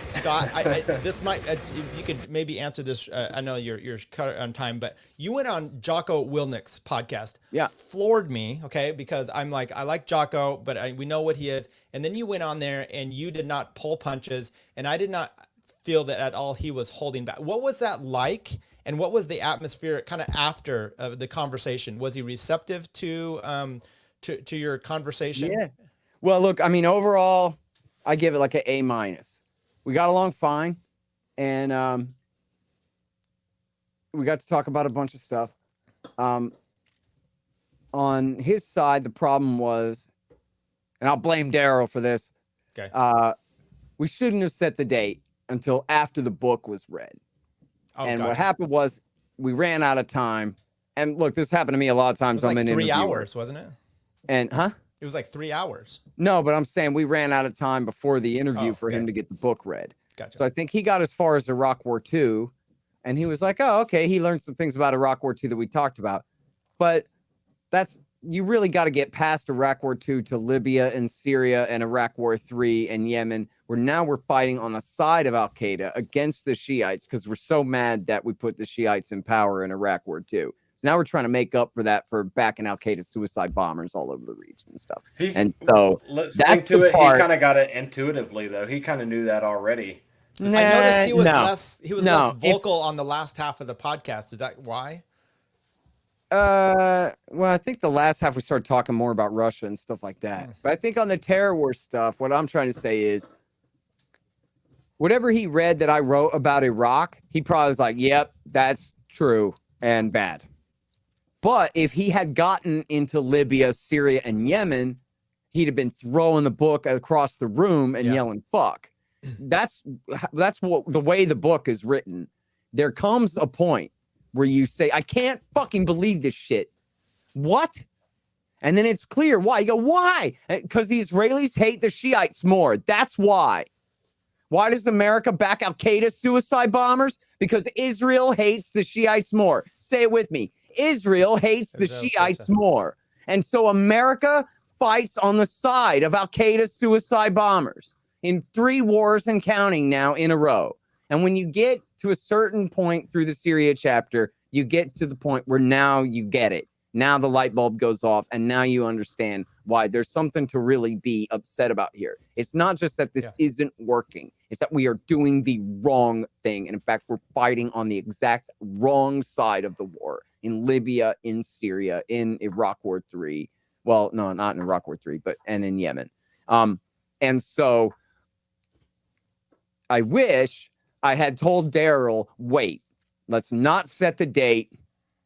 Scott, this might, if you could maybe answer this. I know you're cut on time, but you went on Jocko Willnick's podcast. Yeah. Floored me, okay, because I'm like, I like Jocko, but we know what he is. And then you went on there and you did not pull punches, and I did not feel that at all he was holding back. What was that like? And what was the atmosphere kind of after the conversation? Was he receptive to your conversation? Yeah. Well, look, I mean, overall, I give it like an A-. We got along fine, and we got to talk about a bunch of stuff. On his side, the problem was, and I'll blame Daryl for this. Okay. We shouldn't have set the date until after the book was read. Oh, and gotcha. what happened was we ran out of time. And look, this happened to me a lot of times. It was I'm like an 3 interviewer. hours, wasn't it? And It was like 3 hours. No, but I'm saying we ran out of time before the interview for him to get the book read. Gotcha. So I think he got as far as Iraq War II, and he was like, oh, okay, he learned some things about Iraq War II that we talked about. But you really got to get past Iraq War II to Libya and Syria and Iraq War III and Yemen, where now we're fighting on the side of Al-Qaeda against the Shiites because we're so mad that we put the Shiites in power in Iraq War II. So now we're trying to make up for that for backing Al-Qaeda suicide bombers all over the region and stuff. And so that's the part. He kind of got it intuitively, though. He kind of knew that already. I noticed he was less vocal on the last half of the podcast. Is that why? Well, I think the last half we started talking more about Russia and stuff like that. But I think on the terror war stuff, what I'm trying to say is whatever he read that I wrote about Iraq, he probably was like, yep, that's true and bad. But if he had gotten into Libya, Syria, and Yemen, he'd have been throwing the book across the room and yelling, fuck. That's what the way the book is written. There comes a point where you say, I can't fucking believe this shit. What? And then it's clear why. You go, why? Because the Israelis hate the Shiites more. That's why. Why does America back Al-Qaeda suicide bombers? Because Israel hates the Shiites more. Say it with me. Israel hates the Shiites more. And so America fights on the side of Al-Qaeda suicide bombers in 3 wars and counting now in a row. And when you get to a certain point through the Syria chapter, you get to the point where now you get it. Now the light bulb goes off, and now you understand why there's something to really be upset about here. It's not just that this isn't working. It's that we are doing the wrong thing. And in fact, we're fighting on the exact wrong side of the war in Libya, in Syria, in Iraq War III. Well, no, not in Iraq War III, and in Yemen. And so I wish I had told Daryl, wait, let's not set the date.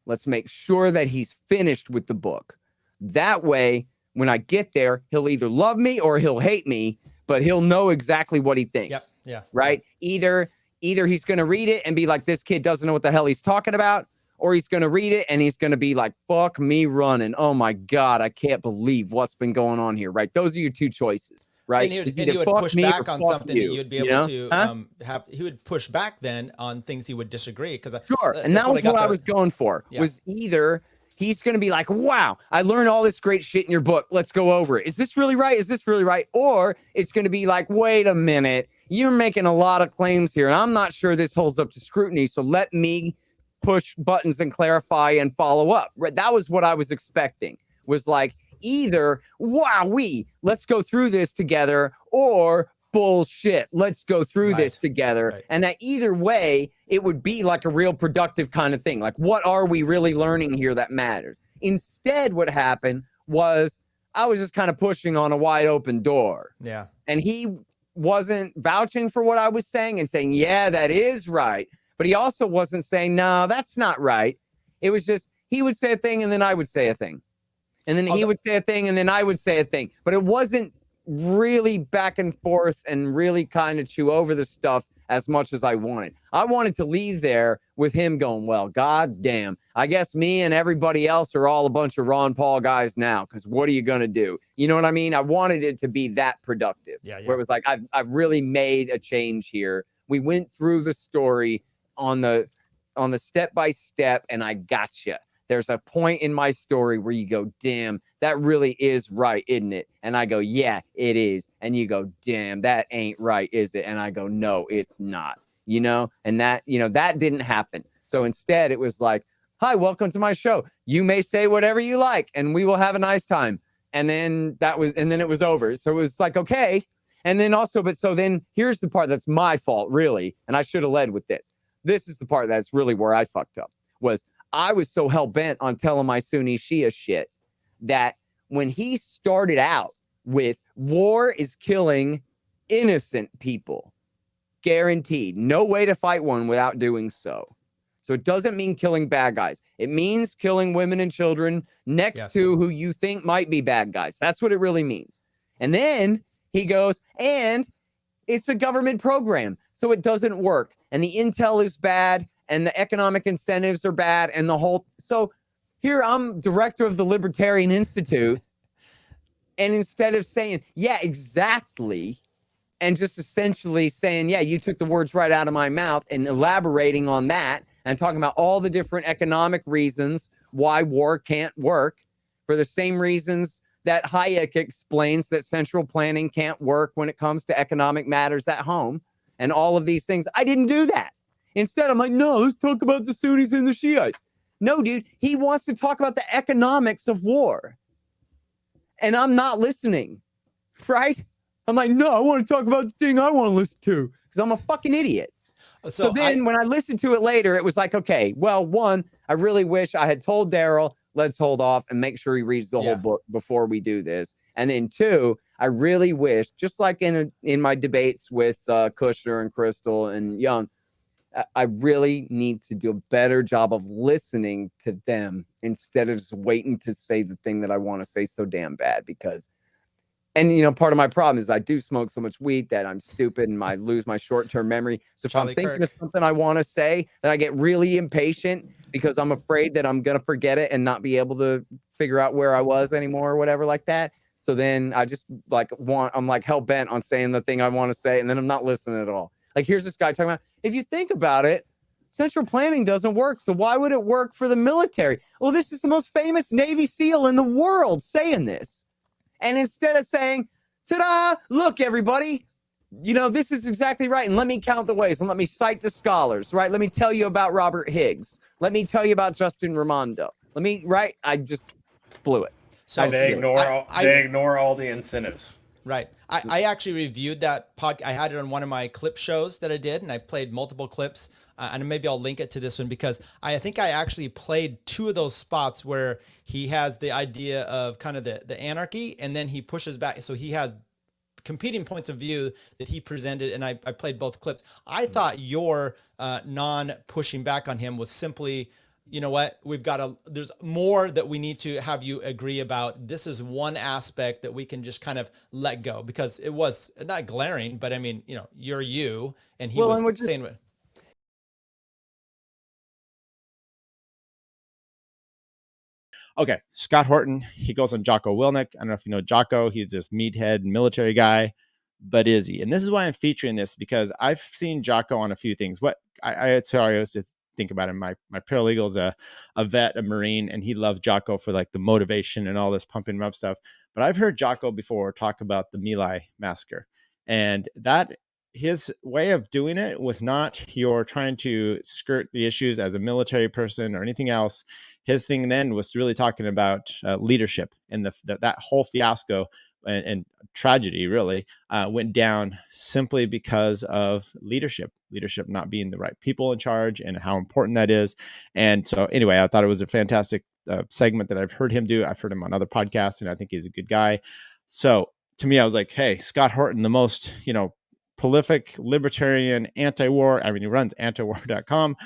Let's make sure that he's finished with the book. That way, when I get there, he'll either love me or he'll hate me, but he'll know exactly what he thinks. Yep. Yeah. Right? Either he's going to read it and be like, this kid doesn't know what the hell he's talking about, or he's going to read it and he's going to be like, fuck me running. Oh my God, I can't believe what's been going on here. Right? Those are your two choices. Right. And he would push back on something that you'd be able to he would push back then on things he would disagree. Sure. And that was what I was going for, was either he's going to be like, wow, I learned all this great shit in your book. Let's go over it. Is this really right? Is this really right? Or it's going to be like, wait a minute, you're making a lot of claims here, and I'm not sure this holds up to scrutiny. So let me push buttons and clarify and follow up. Right. That was what I was expecting, was like, either, let's go through this together, or bullshit, let's go through this together. Right. And that either way, it would be like a real productive kind of thing. Like, what are we really learning here that matters? Instead, what happened was I was just kind of pushing on a wide open door. Yeah. And he wasn't vouching for what I was saying and saying, yeah, that is right. But he also wasn't saying, no, that's not right. It was just, he would say a thing and then I would say a thing. And then he would say a thing, and then I would say a thing. But it wasn't really back and forth and really kind of chew over the stuff as much as I wanted. I wanted to leave there with him going, well, God damn, I guess me and everybody else are all a bunch of Ron Paul guys now, because what are you going to do? You know what I mean? I wanted it to be that productive, where it was like, I've really made a change here. We went through the story on the step by step, and I gotcha. there's a point in my story where you go, damn, that really is right, isn't it? And I go, yeah, it is. And you go, damn, that ain't right, is it? And I go, no, it's not, you know? And that, you know, that didn't happen. So instead it was like, hi, welcome to my show. You may say whatever you like and we will have a nice time. And then it was over. So it was like, okay. And then also, but so then here's the part that's my fault, really. And I should have led with this. This is the part that's really where I fucked up, was I was so hell-bent on telling my Sunni Shia shit that when he started out with war is killing innocent people, guaranteed, no way to fight one without doing so. So it doesn't mean killing bad guys. It means killing women and children next to who you think might be bad guys. That's what it really means. And then he goes, and it's a government program, so it doesn't work. And the intel is bad, and the economic incentives are bad, and the whole... So here I'm director of the Libertarian Institute, and instead of saying, yeah, exactly, and just essentially saying, yeah, you took the words right out of my mouth, and elaborating on that, and talking about all the different economic reasons why war can't work, for the same reasons that Hayek explains that central planning can't work when it comes to economic matters at home, and all of these things. I didn't do that. Instead, I'm like, no, let's talk about the Sunnis and the Shiites. No, dude, he wants to talk about the economics of war. And I'm not listening, right? I'm like, no, I want to talk about the thing I want to listen to, because I'm a fucking idiot. So then when I listened to it later, it was like, okay, well, one, I really wish I had told Daryl, let's hold off and make sure he reads the whole book before we do this. And then two, I really wish, just like in my debates with Kushner and Crystal and Young, I really need to do a better job of listening to them instead of just waiting to say the thing that I want to say so damn bad. Because, and you know, part of my problem is I do smoke so much weed that I'm stupid and I lose my short-term memory. So if I'm thinking of something I want to say, then I get really impatient because I'm afraid that I'm going to forget it and not be able to figure out where I was anymore or whatever like that. So then I just I'm like hell bent on saying the thing I want to say, and then I'm not listening at all. Like, here's this guy talking about, if you think about it, central planning doesn't work. So why would it work for the military? Well, this is the most famous Navy SEAL in the world saying this. And instead of saying, ta-da, look, everybody, you know, this is exactly right. And let me count the ways and let me cite the scholars, right? Let me tell you about Robert Higgs. Let me tell you about Justin Raimondo. I just blew it. So they ignore all the incentives. Right. I actually reviewed that podcast. I had it on one of my clip shows that I did, and I played multiple clips. And maybe I'll link it to this one, because I think I actually played two of those spots where he has the idea of kind of the anarchy, and then he pushes back. So he has competing points of view that he presented, and I played both clips. I thought your non-pushing back on him was simply, you know what, there's more that we need to have you agree about. This is one aspect that we can just kind of let go, because it was not glaring, but I mean, you know, you're you, and he was saying... Okay, Scott Horton, he goes on Jocko Willink. I don't know if you know Jocko. He's this meathead military guy, but is he? And this is why I'm featuring this, because I've seen Jocko on a few things. What I used to think about him. My paralegal is a vet, a Marine, and he loves Jocko for like the motivation and all this pumping him up stuff. But I've heard Jocko before talk about the My Lai massacre, and that his way of doing it was not you're trying to skirt the issues as a military person or anything else. His thing then was really talking about leadership, and that whole fiasco and tragedy really went down simply because of leadership not being the right people in charge, and how important that is. And so anyway, I thought it was a fantastic segment that I've heard him do. I've heard him on other podcasts, and I think he's a good guy. So to me, I was like, hey, Scott Horton, the most, you know, prolific libertarian anti-war, I mean, he runs antiwar.com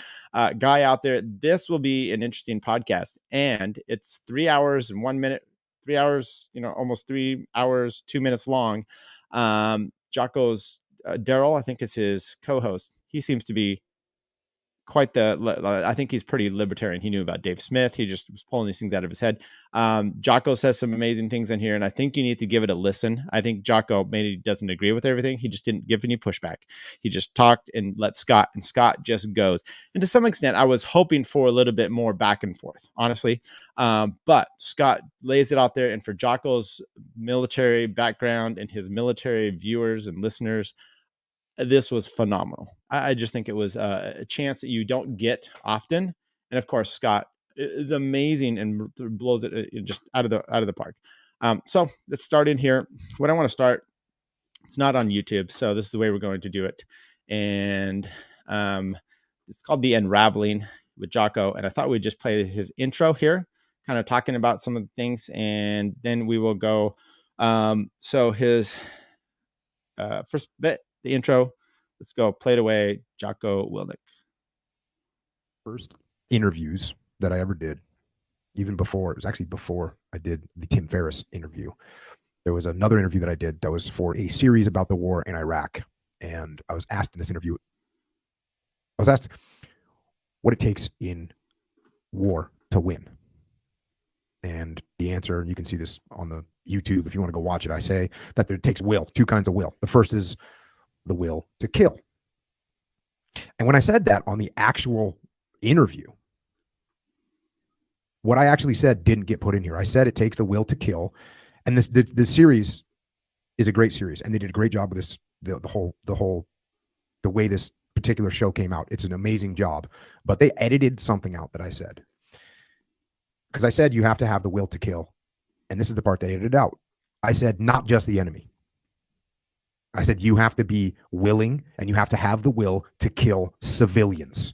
guy out there. This will be an interesting podcast, and it's 3 hours and 1 minute, 3 hours, you know, almost 3 hours, 2 minutes long. Jocko's Daryl, I think, is his co-host. He seems to be quite I think he's pretty libertarian. He knew about Dave Smith. He just was pulling these things out of his head. Jocko says some amazing things in here, and I think you need to give it a listen. I think Jocko maybe doesn't agree with everything. He just didn't give any pushback. He just talked and let Scott, and Scott just goes. And to some extent, I was hoping for a little bit more back and forth, honestly. But Scott lays it out there, and for Jocko's military background and his military viewers and listeners, this was phenomenal. I just think it was a chance that you don't get often. And of course, Scott is amazing and blows it just out of the park. So let's start in here. What I want to start, it's not on YouTube, so this is the way we're going to do it. And it's called The Unraveling with Jocko. And I thought we'd just play his intro here, kind of talking about some of the things, and then we will go. So his first bit, the intro. Let's go. Play it away. Jocko Willink. First interviews that I ever did, even before, it was actually before I did the Tim Ferriss interview. There was another interview that I did that was for a series about the war in Iraq. And I was asked in this interview, I was asked what it takes in war to win. And the answer, you can see this on the YouTube if you want to go watch it, I say that it takes will, two kinds of will. The first is the will to kill. And when I said that on the actual interview, what I actually said didn't get put in here. I said it takes the will to kill. And the series is a great series, and they did a great job with this, the way this particular show came out. It's an amazing job, but they edited something out that I said. Because I said you have to have the will to kill. And this is the part they edited out. I said not just the enemy. I said you have to be willing and you have to have the will to kill civilians.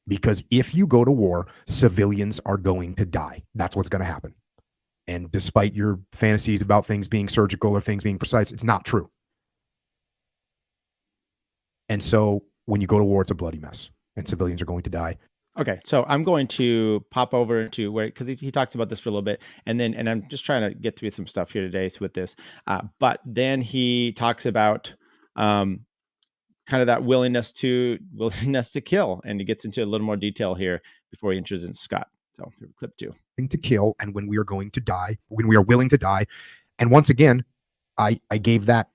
Because if you go to war, civilians are going to die. That's what's going to happen. And despite your fantasies about things being surgical or things being precise, it's not true. And so when you go to war, it's a bloody mess and civilians are going to die. Okay, so I'm going to pop over to where, because he talks about this for a little bit, and I'm just trying to get through some stuff here today with this. But then he talks about kind of that willingness to kill, and he gets into a little more detail here before he enters into Scott. So clip 2. To kill, and when we are going to die, when we are willing to die. And once again, I gave that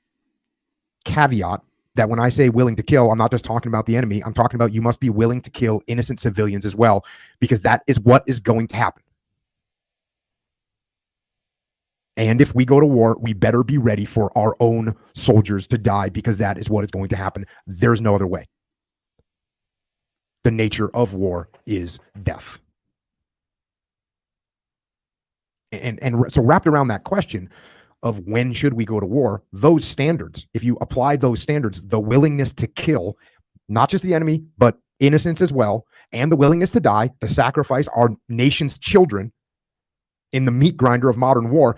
caveat that when I say willing to kill, I'm not just talking about the enemy. I'm talking about you must be willing to kill innocent civilians as well, because that is what is going to happen. And if we go to war, we better be ready for our own soldiers to die, because that is what is going to happen. There's no other way. The nature of war is death. And so wrapped around that question of when should we go to war, those standards, if you apply those standards, the willingness to kill, not just the enemy, but innocents as well, and the willingness to die, to sacrifice our nation's children in the meat grinder of modern war,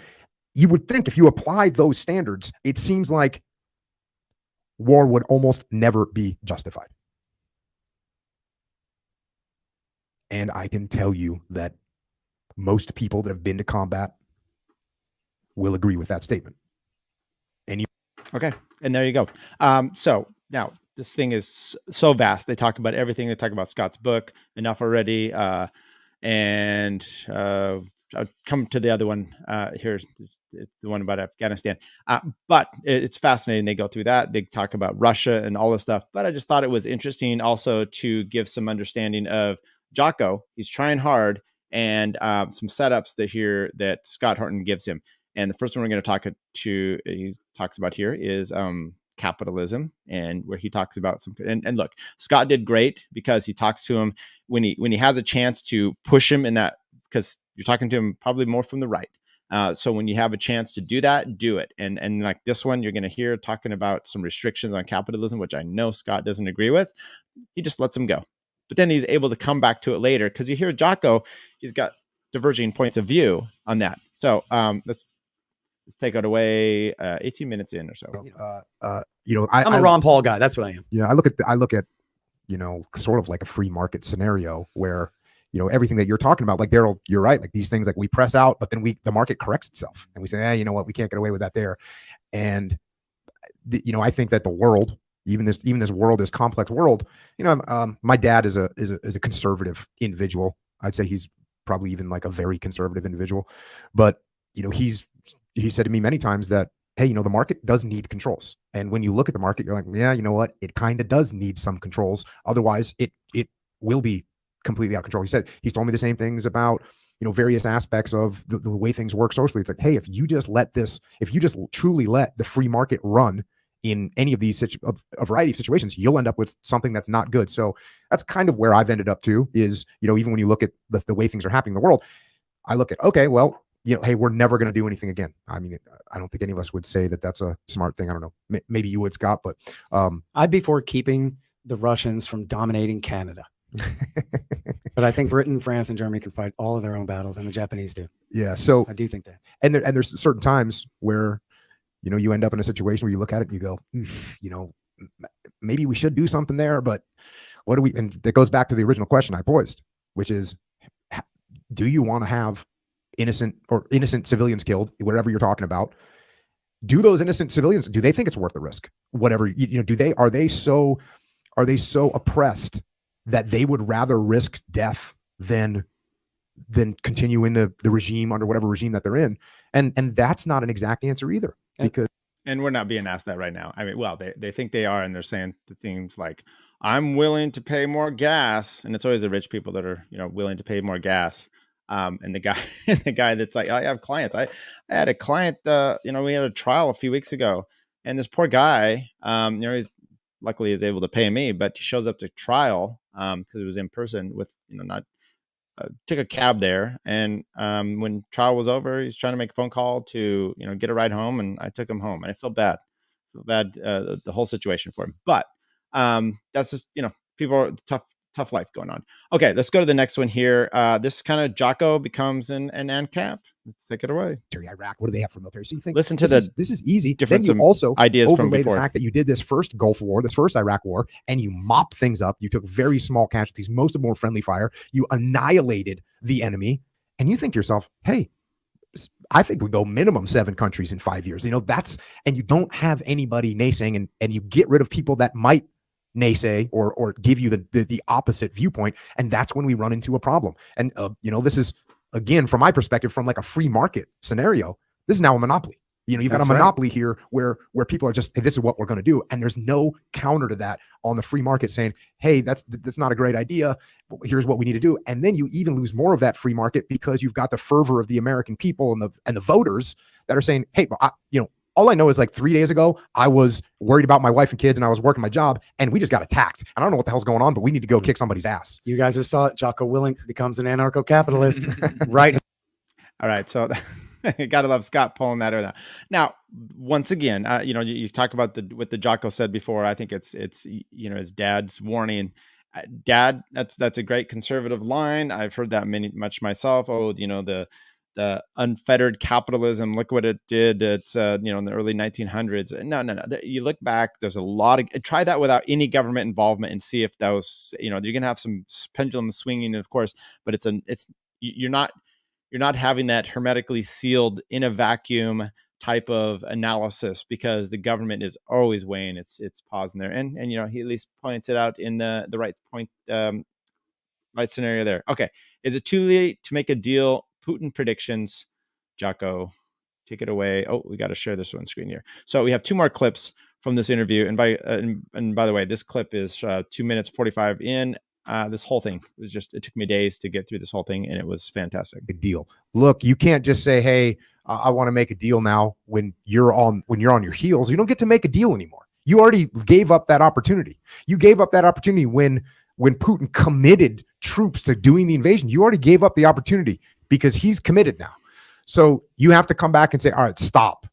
you would think if you apply those standards, it seems like war would almost never be justified. And I can tell you that most people that have been to combat will agree with that statement. Okay, and there you go. So now this thing is so vast. They talk about everything. They talk about Scott's book enough already, and I'll come to the other one here. It's the one about Afghanistan, but it's fascinating. They go through that. They talk about Russia and all this stuff. But I just thought it was interesting also to give some understanding of Jocko. He's trying hard, and some setups that Scott Horton gives him. And the first one we're going to he talks about here is capitalism, and where he talks about and look, Scott did great because he talks to him when he has a chance to push him in that, because you're talking to him probably more from the right. So when you have a chance to do that, do it. And like this one, you're going to hear talking about some restrictions on capitalism, which I know Scott doesn't agree with. He just lets him go. But then he's able to come back to it later, because you hear Jocko, he's got diverging points of view on that. So let's take it away. 18 minutes in or so. I'm a Ron Paul guy. That's what I am. Yeah, I look at sort of like a free market scenario where, everything that you're talking about, like Daryl, you're right. Like these things, like we press out, but then the market corrects itself, and we say, you know what, we can't get away with that there. And I think that the world even this world, this complex world. You know, my dad is a conservative individual. I'd say he's probably even like a very conservative individual, but you know, he said to me many times that, hey, you know, the market does need controls. And when you look at the market, you're like, yeah, you know what? It kind of does need some controls. Otherwise it will be completely out of control. He's told me the same things about, you know, various aspects of the way things work socially. It's like, hey, if you just truly let the free market run in any of these a variety of situations, you'll end up with something that's not good. So that's kind of where I've ended up too, is, you know, even when you look at the way things are happening in the world, I look at, okay, well, you know, hey, we're never going to do anything again. I mean, I don't think any of us would say that that's a smart thing. I don't know. Maybe you would, Scott, but I'd be for keeping the Russians from dominating Canada. But I think Britain, France, and Germany can fight all of their own battles, and the Japanese do. Yeah, so I do think that. And there's certain times where, you know, you end up in a situation where you look at it and you go, you know, maybe we should do something there, but what do we? And that goes back to the original question I posed, which is, do you want to have innocent civilians killed, whatever you're talking about? Do those innocent civilians, do they think it's worth the risk? Whatever, you know, are they so oppressed that they would rather risk death than continue in the regime, under whatever regime that they're in? And that's not an exact answer either, because and we're not being asked that right now. I mean, well, they think they are, and they're saying the things like, I'm willing to pay more gas, and it's always the rich people that are, you know, willing to pay more gas. And the guy that's like, I have clients. I had a client, you know, we had a trial a few weeks ago, and this poor guy, you know, luckily is able to pay me, but he shows up to trial because it was in person with, you know, not took a cab there. And when trial was over, he's trying to make a phone call to, you know, get a ride home, and I took him home, and I felt bad, the whole situation for him. But that's just, you know, people are tough life going on. Okay, let's go to the next one here. This kind of Jocko becomes an ANCAP. Let's take it away. Iraq, what do they have for military? So you think, listen to this is easy. Different then you also ideas from overlay before. the fact that you did this first Gulf War, this first Iraq War, and you mopped things up. You took very small casualties, most of them were friendly fire. You annihilated the enemy, and you think to yourself, hey, I think we go minimum 7 countries in 5 years. You know, and you don't have anybody naysaying, and you get rid of people that might naysay or give you the opposite viewpoint, and that's when we run into a problem. And you know, this is, again, from my perspective, from like a free market scenario, this is now a monopoly. You know, you've got a monopoly here where people are just, hey, this is what we're going to do, and there's no counter to that on the free market saying, hey, that's not a great idea, but here's what we need to do. And then you even lose more of that free market because you've got the fervor of the American people and the voters that are saying, hey, you know, all I know is like 3 days ago, I was worried about my wife and kids, and I was working my job, and we just got attacked. And I don't know what the hell's going on, but we need to go kick somebody's ass. You guys just saw it. Jocko Willink becomes an anarcho-capitalist, right? All right, so you gotta love Scott pulling that out. Now, once again, you know, you talk about what the Jocko said before. I think it's you know, his dad's warning. Dad, that's a great conservative line. I've heard that much myself. Oh, you know, the unfettered capitalism, look what it did. It's you know, in the early 1900s. No. You look back, there's a lot of, try that without any government involvement and see if those, you know, you're gonna have some pendulum swinging, of course, but you're not having that hermetically sealed in a vacuum type of analysis, because the government is always weighing its pause in there. And you know, he at least points it out in the right point, right scenario there. Okay, is it too late to make a deal? Putin predictions. Jocko, take it away. Oh, we got to share this one screen here. So we have 2 more clips from this interview. And by the way, this clip is 2 minutes 45 in. This whole thing was it took me days to get through this whole thing, and it was fantastic. Big deal. Look, you can't just say, hey, I want to make a deal now when you're on your heels. You don't get to make a deal anymore. You already gave up that opportunity. You gave up that opportunity when Putin committed troops to doing the invasion. You already gave up the opportunity because he's committed now. So you have to come back and say, all right, stop.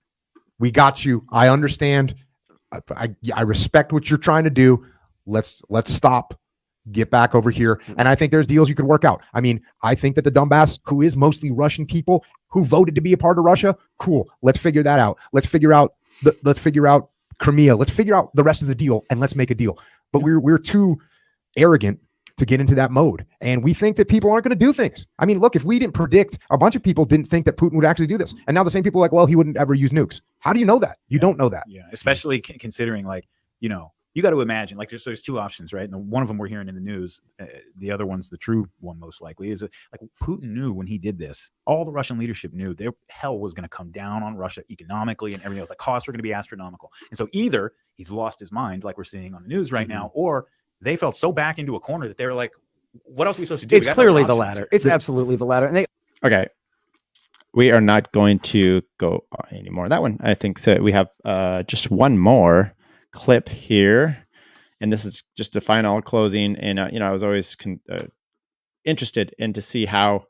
We got you. I understand. I respect what you're trying to do. Let's stop. Get back over here. And I think there's deals you could work out. I mean, I think that the Donbass, who is mostly Russian people who voted to be a part of Russia, cool. Let's figure that out. Let's figure out Crimea. Let's figure out the rest of the deal, and let's make a deal. But we're too arrogant to get into that mode. And we think that people aren't going to do things. I mean, look, if we didn't predict, a bunch of people didn't think that Putin would actually do this. And now the same people are like, well, he wouldn't ever use nukes. How do you know that? You don't know that. Yeah. Especially considering, like, you know, you got to imagine, like there's two options, right? And one of them we're hearing in the news. The other one's the true one, most likely, is that, like, Putin knew when he did this, all the Russian leadership knew their hell was going to come down on Russia economically and everything else. Like, costs were going to be astronomical. And so either he's lost his mind, like we're seeing on the news right now, or they felt so back into a corner that they were like, what else are we supposed to do? It's clearly the latter. It's absolutely the latter. And Okay. We are not going to go anymore. That one, I think that we have just one more clip here. And this is just the final closing. And, I was always interested in to see how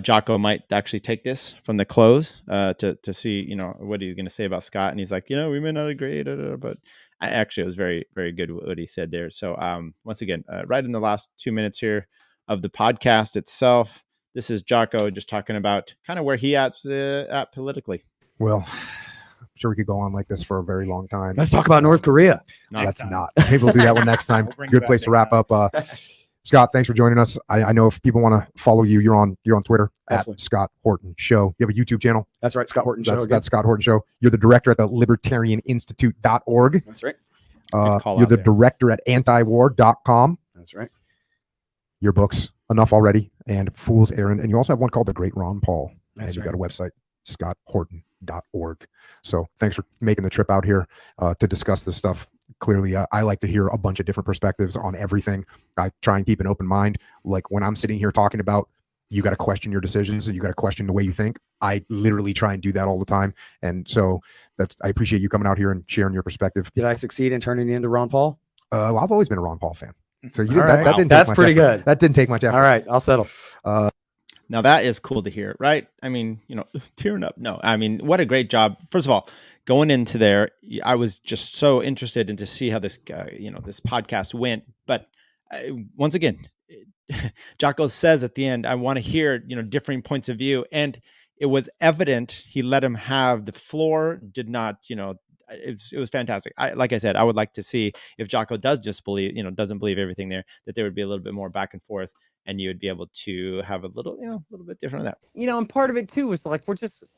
Jocko might actually take this from the close to see, what he's going to say about Scott. And he's like, we may not agree, but it was very, very good what he said there. So once again, right in the last 2 minutes here of the podcast itself, this is Jocko just talking about kind of where he at politically. Well, I'm sure we could go on like this for a very long time. let's talk about North Korea. No, that's not. Maybe we'll do that one next time. Good place to wrap up. Scott, thanks for joining us. I know if people want to follow you, you're on Twitter at Scott Horton Show. You have a YouTube channel. That's right, Scott Horton Show. That's Scott Horton Show. You're the director at the libertarianinstitute.org. That's right. You're the director at antiwar.com. That's right. Your books, Enough Already, and Fool's Errand. And you also have one called The Great Ron Paul. That's and you've right. got a website, scotthorton.org. So thanks for making the trip out here to discuss this stuff. Clearly, I like to hear a bunch of different perspectives on everything. I try and keep an open mind. Like when I'm sitting here talking about, you got to question your decisions and you got to question the way you think. I literally try and do that all the time. And so I appreciate you coming out here and sharing your perspective. Did I succeed in turning you into Ron Paul? Well, I've always been a Ron Paul fan. So you All right. that didn't That's take much pretty effort. good. That didn't take much effort. All right, I'll settle. Now that is cool to hear, right? I mean, tearing up. No, I mean, what a great job. First of all, going into there, I was just so interested in to see how this, this podcast went. But once again, Jocko says at the end, I want to hear, differing points of view. And it was evident he let him have the floor, did not, it was fantastic. Like I said, I would like to see if Jocko does disbelieve, doesn't believe everything there, that there would be a little bit more back and forth. And you would be able to have a little bit different on that. And part of it too was like,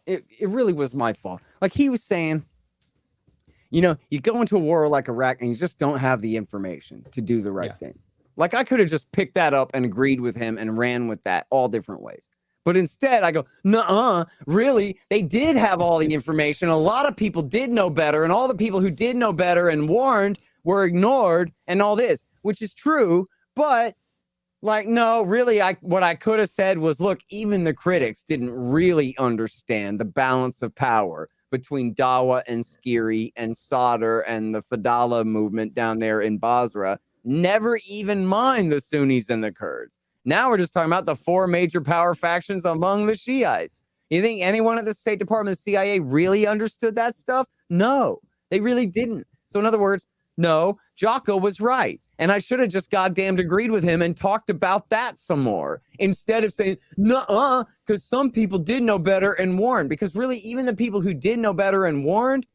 it really was my fault. Like he was saying, you go into a war like Iraq and you just don't have the information to do the right thing. Like I could have just picked that up and agreed with him and ran with that all different ways. But instead I go, nuh-uh, really? They did have all the information. A lot of people did know better, and all the people who did know better and warned were ignored and all this, which is true. But like, no, really, what I could have said was, look, even the critics didn't really understand the balance of power between Dawa and Skiri and Sadr and the Fadala movement down there in Basra. Never even mind the Sunnis and the Kurds. Now we're just talking about the four major power factions among the Shiites. You think anyone at the State Department, the CIA, really understood that stuff? No, they really didn't. So in other words, no, Jocko was right. And I should have just goddamned agreed with him and talked about that some more instead of saying, nuh-uh, because some people did know better and warned. Because really, even the people who did know better and warned,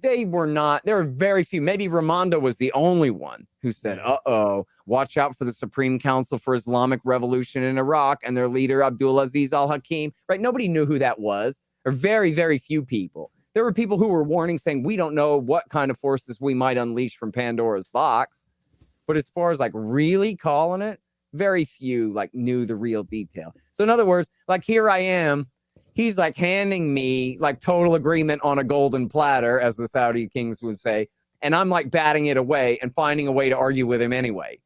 they were not. There were very few. Maybe Raimondo was the only one who said, uh-oh, watch out for the Supreme Council for Islamic Revolution in Iraq and their leader, Abdulaziz al-Hakim. Right? Nobody knew who that was, or very, very few people. There were people who were warning, saying, we don't know what kind of forces we might unleash from Pandora's box. But as far as like really calling it, very few like knew the real detail. So in other words, like here I am, he's like handing me like total agreement on a golden platter, as the Saudi kings would say. And I'm like batting it away and finding a way to argue with him anyway,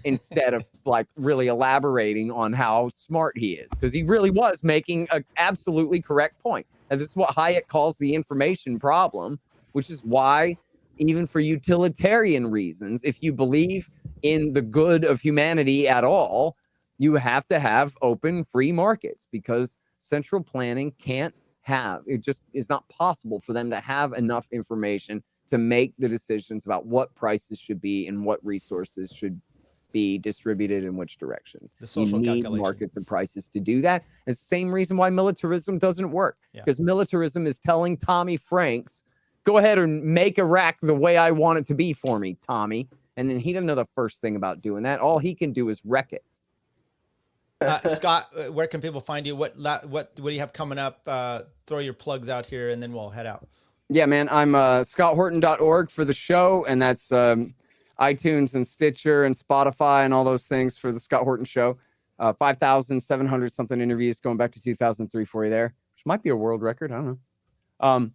instead of like really elaborating on how smart he is. Because he really was making an absolutely correct point. And this is what Hayek calls the information problem, which is why even for utilitarian reasons, if you believe in the good of humanity at all, you have to have open, free markets, because central planning can't have, it just is not possible for them to have enough information to make the decisions about what prices should be and what resources should be distributed in which directions. The social you need calculation. Markets and prices to do that. It's the same reason why militarism doesn't work, because militarism is telling Tommy Franks, go ahead and make Iraq the way I want it to be for me, Tommy. And then he doesn't know the first thing about doing that. All he can do is wreck it. Scott, where can people find you? What do you have coming up? Throw your plugs out here and then we'll head out. Yeah, man. I'm scotthorton.org for the show, and that's iTunes and Stitcher and Spotify and all those things for the Scott Horton Show. 5,700 something interviews going back to 2003 for you there, which might be a world record. I don't know.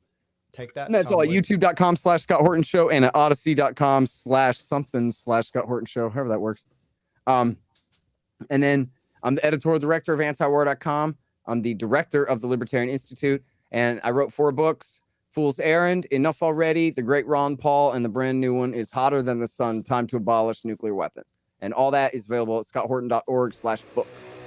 Take that. And that's all at youtube.com/Scott Horton Show and at odyssey.com/something/Scott Horton Show, however that works. And then I'm the editorial director of antiwar.com. I'm the director of the Libertarian Institute, and I wrote 4 books: Fool's Errand, Enough Already, The Great Ron Paul, and the brand new one is Hotter Than the Sun, Time to Abolish Nuclear Weapons. And all that is available at scotthorton.org/books.